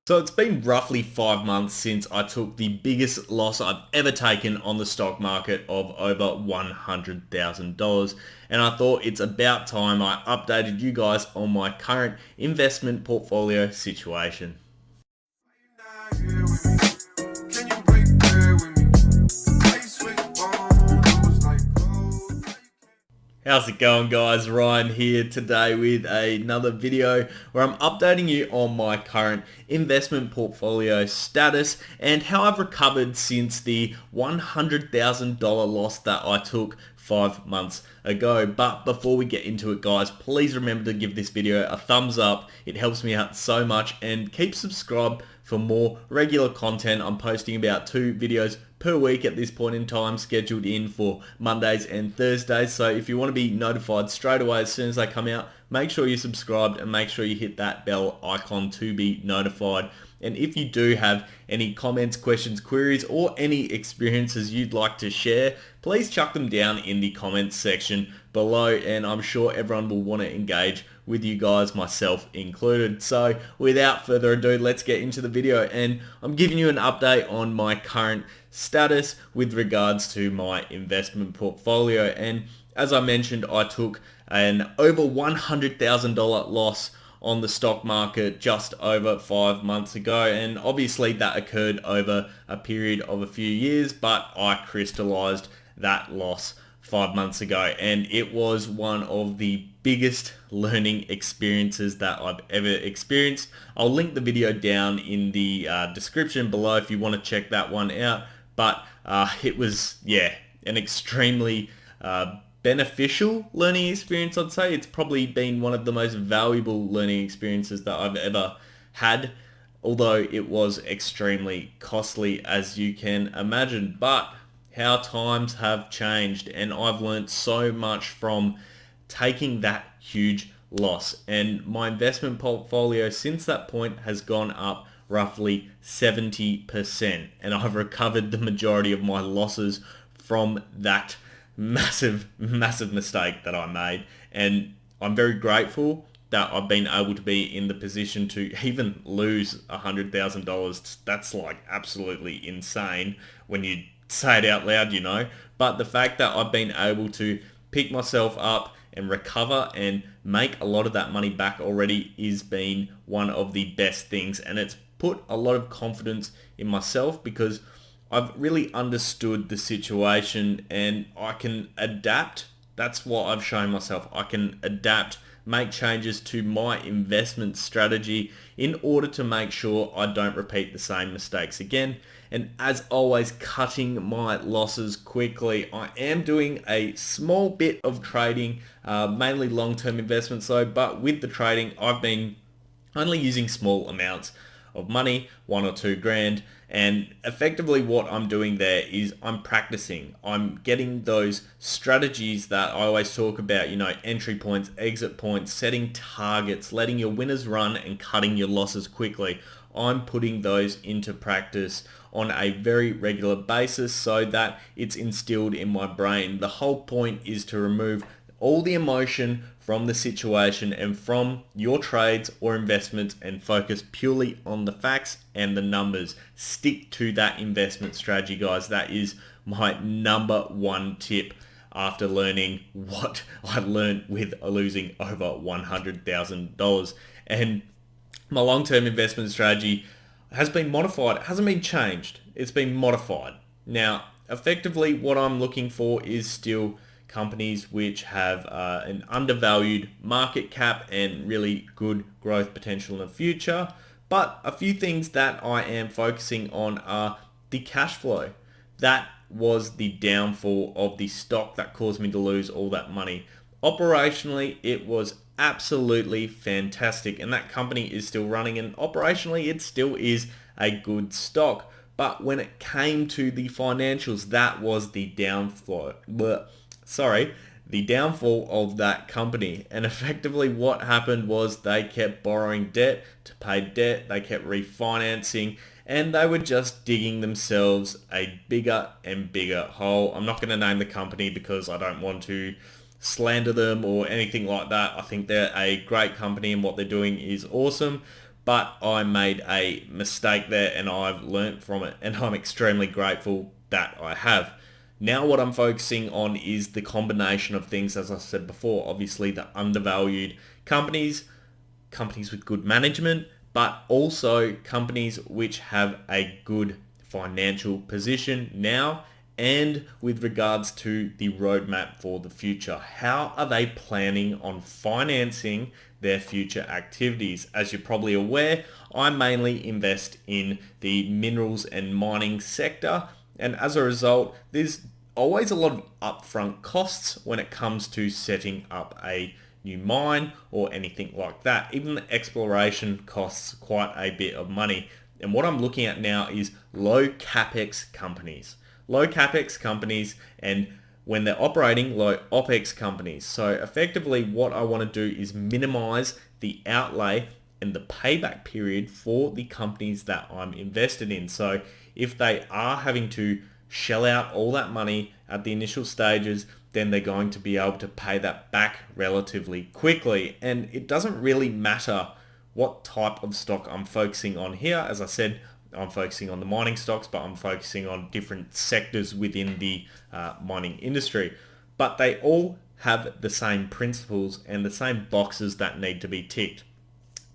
So it's been roughly 5 months since I took the biggest loss I've ever taken on the stock market of over $100,000. And I thought it's about time I updated you guys on my current investment portfolio situation. How's it going, guys? Ryan here today with another video where I'm updating you on my current investment portfolio status and how I've recovered since the $100,000 loss that I took 5 months ago. But before we get into it, guys, please remember to give this video a thumbs up. It helps me out so much, and keep subscribed for more regular content. I'm posting about 2 videos per week at this point in time, scheduled in for Mondays and Thursdays. So if you want to be notified straight away as soon as they come out, make sure you're subscribed and make sure you hit that bell icon to be notified. And if you do have any comments, questions, queries, or any experiences you'd like to share, please chuck them down in the comments section below, and I'm sure everyone will want to engage with you guys, myself included. So without further ado, let's get into the video, and I'm giving you an update on my current status with regards to my investment portfolio. And as I mentioned, I took an over $100,000 loss on the stock market just over 5 months ago, and obviously that occurred over a period of a few years, but I crystallized that loss 5 months ago, and it was one of the biggest learning experiences that I've ever experienced. I'll link the video down in the description below if you want to check that one out. But it was, an extremely beneficial learning experience, I'd say. It's probably been one of the most valuable learning experiences that I've ever had, although it was extremely costly, as you can imagine. But how times have changed, and I've learned so much from taking that huge loss. And my investment portfolio since that point has gone up roughly 70%, and I've recovered the majority of my losses from that massive mistake that I made. And I'm very grateful that I've been able to be in the position to even lose $100,000. That's like absolutely insane when you say it out loud, you know. But the fact that I've been able to pick myself up and recover and make a lot of that money back already is been one of the best things, and it's put a lot of confidence in myself because I've really understood the situation and I can adapt. That's what I've shown myself. I can adapt, make changes to my investment strategy in order to make sure I don't repeat the same mistakes again. And as always, cutting my losses quickly. I am doing a small bit of trading, mainly long-term investments though, but with the trading, I've been only using small amounts of money, 1 or 2 grand, and effectively what I'm doing there is I'm practicing. I'm getting those strategies that I always talk about, you know, entry points, exit points, setting targets, letting your winners run and cutting your losses quickly. I'm putting those into practice on a very regular basis so that it's instilled in my brain. The whole point is to remove all the emotion from the situation and from your trades or investments and focus purely on the facts and the numbers. Stick to that investment strategy, guys. That is my number one tip after learning what I learned with losing over $100,000. And my long-term investment strategy has been modified. It hasn't been changed. It's been modified. Now, effectively, what I'm looking for is still companies which have an undervalued market cap and really good growth potential in the future. But a few things that I am focusing on are the cash flow. That was the downfall of the stock that caused me to lose all that money. Operationally, it was absolutely fantastic, and that company is still running, and operationally it still is a good stock. But when it came to the financials, that was the downfall. The downfall of that company. And effectively what happened was they kept borrowing debt to pay debt, they kept refinancing, and they were just digging themselves a bigger and bigger hole. I'm not going to name the company because I don't want to slander them or anything like that. I think they're a great company and what they're doing is awesome. but I made a mistake there and I've learnt from it, and I'm extremely grateful that I have. Now what I'm focusing on is the combination of things, as I said before, obviously the undervalued companies, companies with good management, but also companies which have a good financial position now and with regards to the roadmap for the future. How are they planning on financing their future activities? As you're probably aware, I mainly invest in the minerals and mining sector, and as a result, there's always a lot of upfront costs when it comes to setting up a new mine or anything like that. Even the exploration costs quite a bit of money. And what I'm looking at now is low capex companies. Low capex companies, and when they're operating, low opex companies. So effectively what I want to do is minimize the outlay and the payback period for the companies that I'm invested in. So if they are having to shell out all that money at the initial stages, then they're going to be able to pay that back relatively quickly. And it doesn't really matter what type of stock I'm focusing on here. As I said, I'm focusing on the mining stocks, but I'm focusing on different sectors within the mining industry. But they all have the same principles and the same boxes that need to be ticked.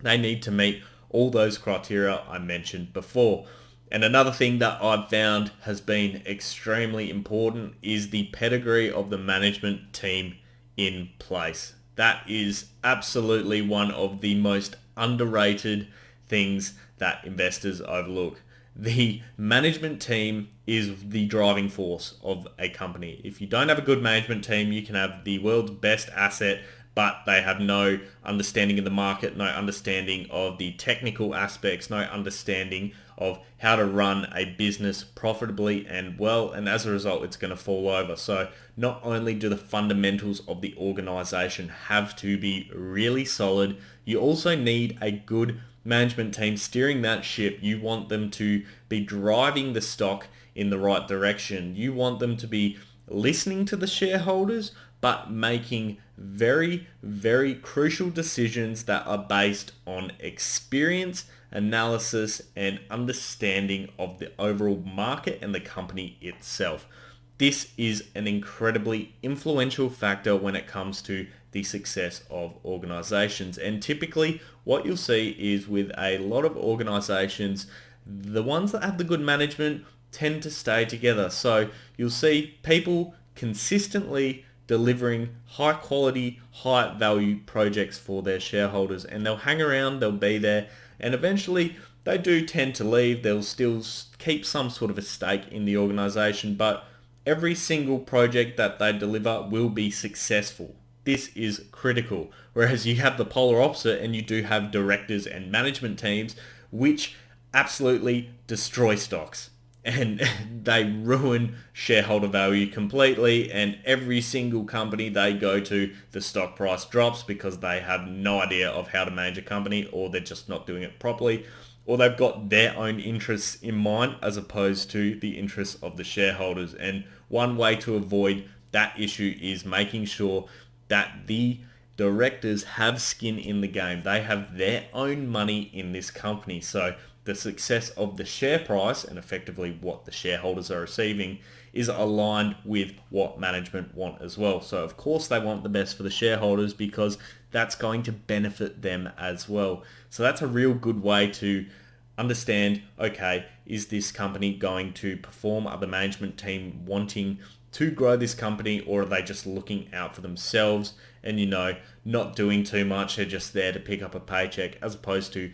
They need to meet all those criteria I mentioned before. And another thing that I've found has been extremely important is the pedigree of the management team in place. That is absolutely one of the most underrated things that investors overlook. The management team is the driving force of a company. If you don't have a good management team, you can have the world's best asset, but they have no understanding of the market, no understanding of the technical aspects, no understanding of how to run a business profitably and well, and as a result it's going to fall over. So not only do the fundamentals of the organization have to be really solid, you also need a good management team steering that ship. You want them to be driving the stock in the right direction. You want them to be listening to the shareholders, but making very, very crucial decisions that are based on experience, analysis, and understanding of the overall market and the company itself. This is an incredibly influential factor when it comes to the success of organizations. And typically what you'll see is with a lot of organizations, the ones that have the good management tend to stay together. So you'll see people consistently delivering high quality, high value projects for their shareholders, and they'll hang around, they'll be there, and eventually they do tend to leave. They'll still keep some sort of a stake in the organization, but every single project that they deliver will be successful. This is critical. Whereas you have the polar opposite, and you do have directors and management teams which absolutely destroy stocks, and they ruin shareholder value completely, and every single company they go to, the stock price drops because they have no idea of how to manage a company, or they're just not doing it properly, or they've got their own interests in mind as opposed to the interests of the shareholders. And one way to avoid that issue is making sure that the directors have skin in the game. They have their own money in this company. So the success of the share price and effectively what the shareholders are receiving is aligned with what management want as well. So of course they want the best for the shareholders because that's going to benefit them as well. So that's a real good way to understand, okay, is this company going to perform? Are the management team wanting to grow this company, or are they just looking out for themselves and, not doing too much? They're just there to pick up a paycheck, as opposed to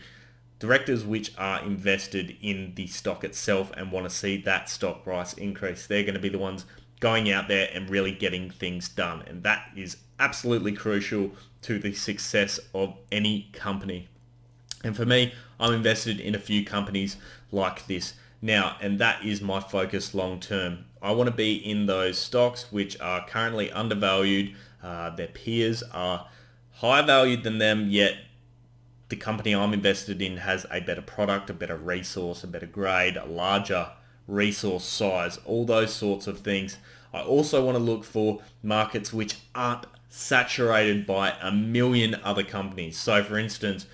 directors which are invested in the stock itself and want to see that stock price increase. They're going to be the ones going out there and really getting things done. And that is absolutely crucial to the success of any company. And for me, I'm invested in a few companies like this now, and that is my focus long term. I want to be in those stocks which are currently undervalued. Their peers are higher valued than them, yet the company I'm invested in has a better product, a better resource, a better grade, a larger resource size, all those sorts of things. I also want to look for markets which aren't saturated by a million other companies. So for instance,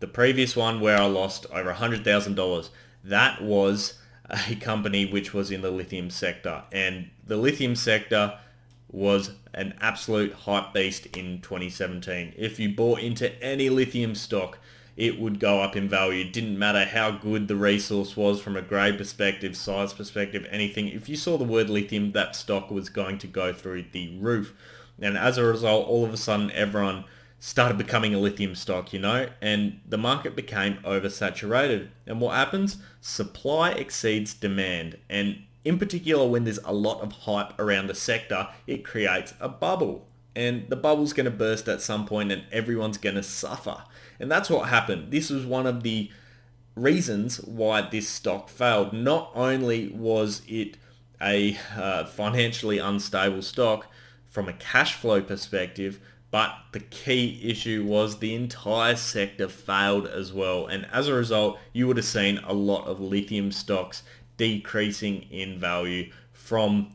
The previous one where I lost over $100,000, that was a company which was in the lithium sector. And the lithium sector was an absolute hype beast in 2017. If you bought into any lithium stock, it would go up in value. It didn't matter how good the resource was from a grade perspective, size perspective, anything. If you saw the word lithium, that stock was going to go through the roof. And as a result, all of a sudden, everyone started becoming a lithium stock, and the market became oversaturated. And what happens? Supply exceeds demand. And in particular, when there's a lot of hype around the sector, it creates a bubble. And the bubble's going to burst at some point and everyone's going to suffer. And that's what happened. This was one of the reasons why this stock failed. Not only was it a financially unstable stock from a cash flow perspective, but the key issue was the entire sector failed as well. And as a result, you would have seen a lot of lithium stocks decreasing in value from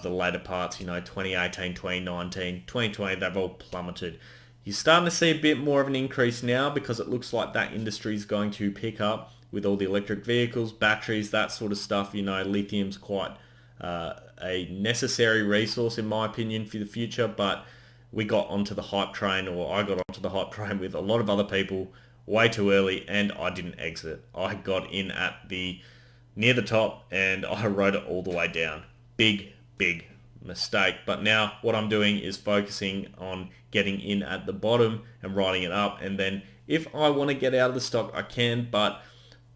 the later parts, 2018, 2019, 2020, they've all plummeted. You're starting to see a bit more of an increase now because it looks like that industry is going to pick up with all the electric vehicles, batteries, that sort of stuff. Lithium's quite a necessary resource in my opinion for the future, but we got onto the hype train, or I got onto the hype train with a lot of other people way too early, and I didn't exit. I got in at near the top and I rode it all the way down. Big mistake. But now what I'm doing is focusing on getting in at the bottom and riding it up, and then if I want to get out of the stock I can, but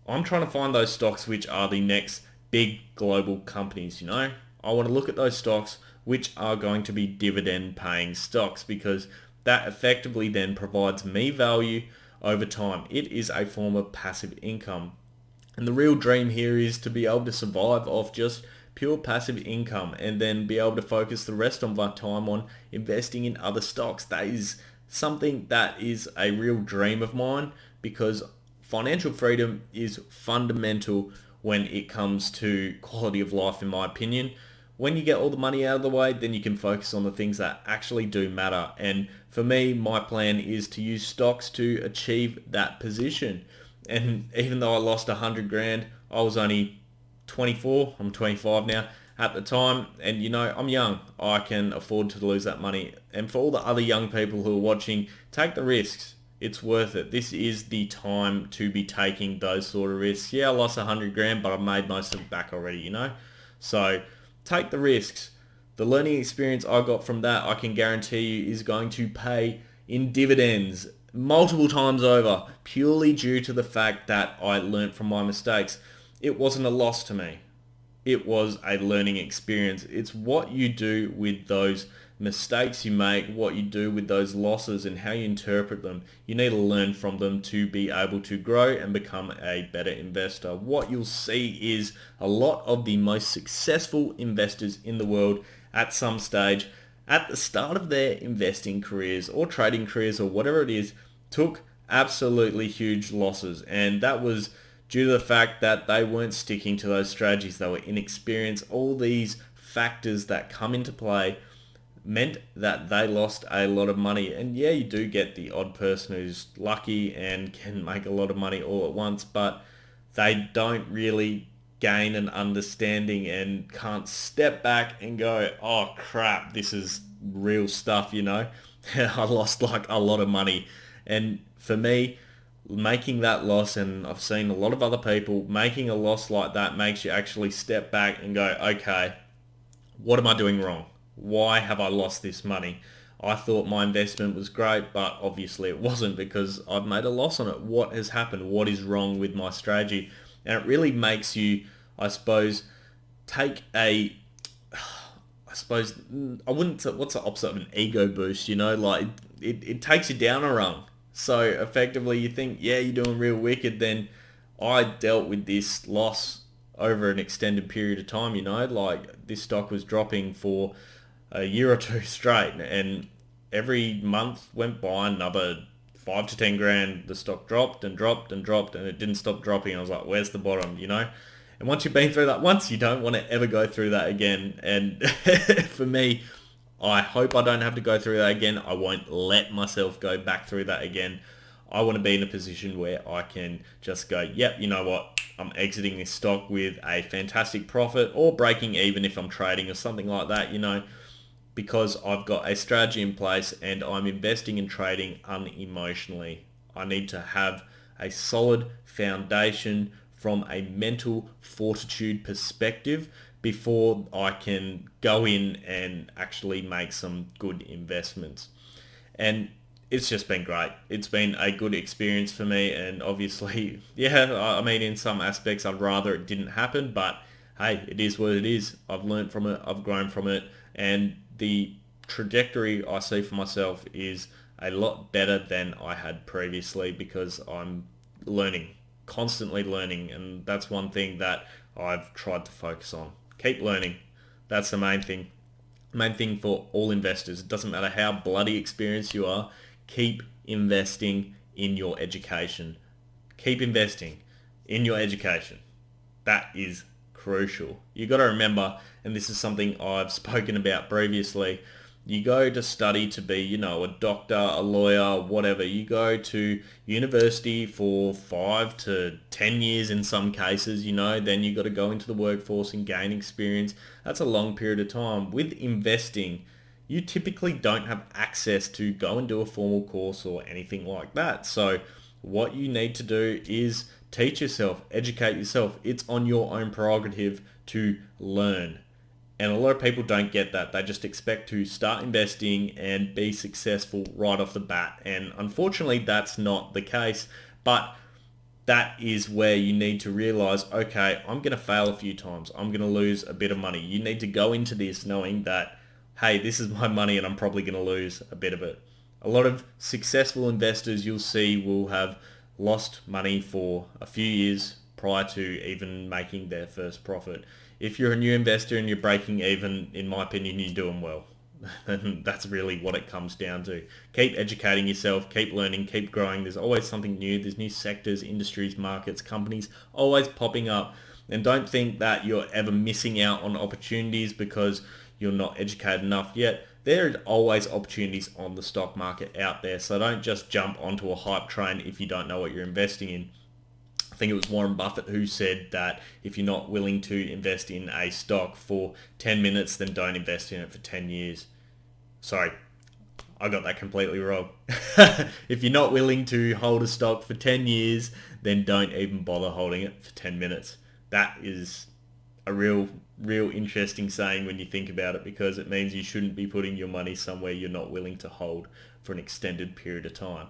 I'm trying to find those stocks which are the next big global companies. I want to look at those stocks which are going to be dividend paying stocks, because that effectively then provides me value over time. It is a form of passive income. And the real dream here is to be able to survive off just pure passive income and then be able to focus the rest of my time on investing in other stocks. That is something that is a real dream of mine, because financial freedom is fundamental when it comes to quality of life, in my opinion. When you get all the money out of the way, then you can focus on the things that actually do matter. And for me, my plan is to use stocks to achieve that position. And even though I lost 100 grand, I was only 24, I'm 25 now at the time, and I'm young, I can afford to lose that money. And for all the other young people who are watching, take the risks. It's worth it. This is the time to be taking those sort of risks. Yeah, I lost 100 grand, but I've made most of it back already, So take the risks. The learning experience I got from that, I can guarantee you, is going to pay in dividends multiple times over, purely due to the fact that I learnt from my mistakes. It wasn't a loss to me. It was a learning experience. It's what you do with those mistakes you make, what you do with those losses, and how you interpret them. You need to learn from them to be able to grow and become a better investor. What you'll see is a lot of the most successful investors in the world at some stage, at the start of their investing careers or trading careers or whatever it is, took absolutely huge losses. And that was due to the fact that they weren't sticking to those strategies. They were inexperienced. All these factors that come into play meant that they lost a lot of money. And yeah, you do get the odd person who's lucky and can make a lot of money all at once, but they don't really gain an understanding and can't step back and go, oh crap, this is real stuff, I lost like a lot of money. And for me, making that loss, and I've seen a lot of other people making a loss like that, makes you actually step back and go, okay, what am I doing wrong? Why have I lost this money? I thought my investment was great, but obviously it wasn't, because I've made a loss on it. What has happened? What is wrong with my strategy? And it really makes you, I suppose, take a, I wouldn't say, what's the opposite of an ego boost, like it takes you down a rung. So effectively you think, yeah, you're doing real wicked. Then I dealt with this loss over an extended period of time, like this stock was dropping for a year or two straight, and every month went by, another 5 to 10 grand, the stock dropped and dropped and dropped, and it didn't stop dropping. I was like, where's the bottom, And once you've been through that once, you don't want to ever go through that again. And for me, I hope I don't have to go through that again. I won't let myself go back through that again. I want to be in a position where I can just go, yep, you know what, I'm exiting this stock with a fantastic profit or breaking even if I'm trading or something like that, because I've got a strategy in place and I'm investing and trading unemotionally. I need to have a solid foundation from a mental fortitude perspective before I can go in and actually make some good investments. And it's just been great. It's been a good experience for me, and obviously, yeah, I mean, in some aspects, I'd rather it didn't happen, but hey, it is what it is. I've learned from it, I've grown from it, and the trajectory I see for myself is a lot better than I had previously because I'm learning, constantly learning, and that's one thing that I've tried to focus on. Keep learning. That's the main thing. Main thing for all investors. It doesn't matter how bloody experienced you are, keep investing in your education. Keep investing in your education. That is crucial. You got to remember, and this is something I've spoken about previously, you go to study to be, a doctor, a lawyer, whatever. You go to university for 5 to 10 years in some cases, then you got to go into the workforce and gain experience. That's a long period of time. With investing, you typically don't have access to go and do a formal course or anything like that. So what you need to do is teach yourself, educate yourself. It's on your own prerogative to learn. And a lot of people don't get that. They just expect to start investing and be successful right off the bat. And unfortunately, that's not the case. But that is where you need to realize, okay, I'm going to fail a few times. I'm going to lose a bit of money. You need to go into this knowing that, hey, this is my money and I'm probably going to lose a bit of it. A lot of successful investors you'll see will have lost money for a few years prior to even making their first profit. If you're a new investor and you're breaking even, in my opinion, you're doing well. And that's really what it comes down to. Keep educating yourself, keep learning, keep growing. There's always something new. There's new sectors, industries, markets, companies always popping up. And don't think that you're ever missing out on opportunities because you're not educated enough yet. There are always opportunities on the stock market out there. So don't just jump onto a hype train if you don't know what you're investing in. I think it was Warren Buffett who said that if you're not willing to invest in a stock for 10 minutes, then don't invest in it for 10 years. Sorry, I got that completely wrong. If you're not willing to hold a stock for 10 years, then don't even bother holding it for 10 minutes. That is a real interesting saying when you think about it, because it means you shouldn't be putting your money somewhere you're not willing to hold for an extended period of time.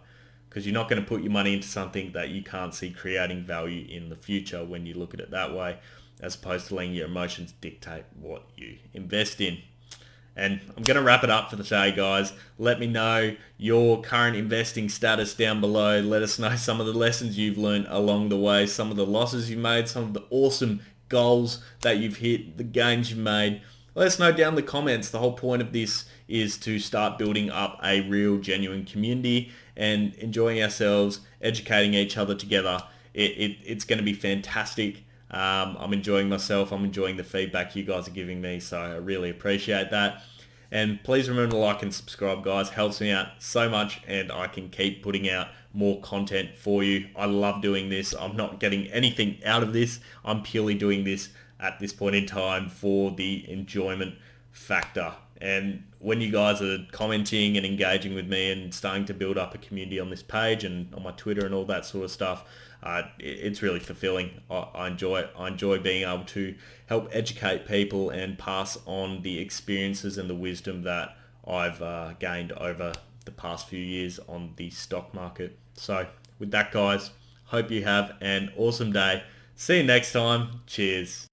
Because you're not going to put your money into something that you can't see creating value in the future when you look at it that way, as opposed to letting your emotions dictate what you invest in. And I'm going to wrap it up for the day, guys. Let me know your current investing status down below. Let us know some of the lessons you've learned along the way, some of the losses you've made, some of the awesome goals that you've hit, the gains you've made. Let us know down in the comments. The whole point of this is to start building up a real, genuine community and enjoying ourselves, educating each other together. It's going to be fantastic. I'm enjoying myself. I'm enjoying the feedback you guys are giving me, so I really appreciate that. And please remember to like and subscribe, guys. Helps me out so much, and I can keep putting out more content for you. I love doing this. I'm not getting anything out of this. I'm purely doing this at this point in time for the enjoyment factor. And when you guys are commenting and engaging with me and starting to build up a community on this page and on my Twitter and all that sort of stuff, it's really fulfilling. I enjoy it. I enjoy being able to help educate people and pass on the experiences and the wisdom that I've gained over the past few years on the stock market. So with that, guys, hope you have an awesome day. See you next time. Cheers.